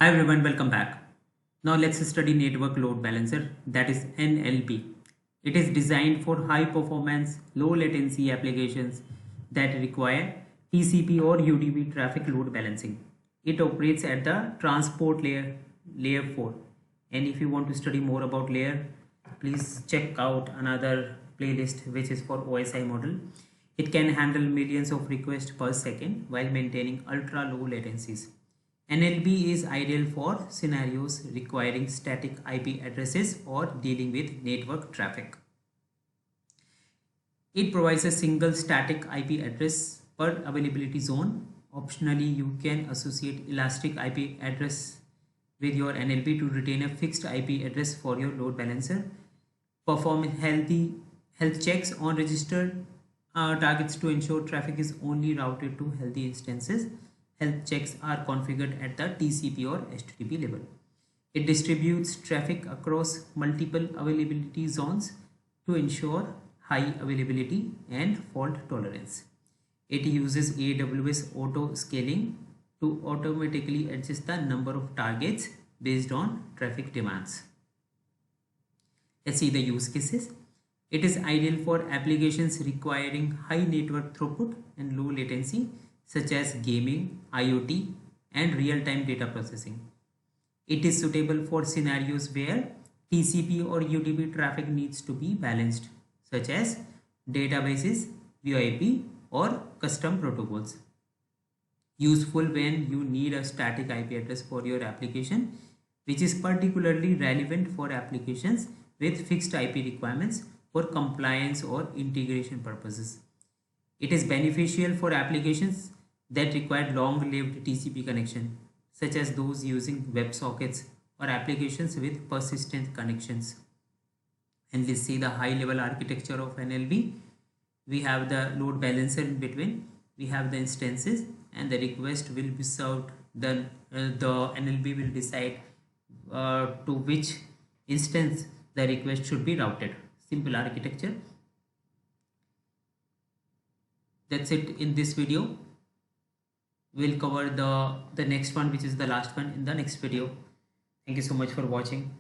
Hi everyone, welcome back. Now let's study network load balancer, that is NLP. It is designed for high performance, low latency applications that require TCP or UDP traffic load balancing. It operates at the transport layer 4. And if you want to study more about layer, please check out another playlist which is for OSI model. It can handle millions of requests per second while maintaining ultra low latencies. NLP is ideal for scenarios requiring static IP addresses or dealing with network traffic. It provides a single static IP address per availability zone. Optionally, you can associate elastic IP address with your NLP to retain a fixed IP address for your load balancer. Perform health checks on registered targets to ensure traffic is only routed to healthy instances. Health checks are configured at the TCP or HTTP level. It distributes traffic across multiple availability zones to ensure high availability and fault tolerance. It uses AWS auto scaling to automatically adjust the number of targets based on traffic demands. Let's see the use cases. It is ideal for applications requiring high network throughput and low latency, such as gaming, IoT, and real-time data processing. It is suitable for scenarios where TCP or UDP traffic needs to be balanced, such as databases, VoIP, or custom protocols. Useful when you need a static IP address for your application, which is particularly relevant for applications with fixed IP requirements for compliance or integration purposes. It is beneficial for applications that require long-lived TCP connection, such as those using WebSockets or applications with persistent connections. And let's see the high-level architecture of NLP. We have the load balancer in between. We have the instances, and the request will be served. Then the NLP will decide to which instance the request should be routed. Simple architecture. That's it in this video. We'll cover the next one, which is the last one, in the next video. Thank you so much for watching.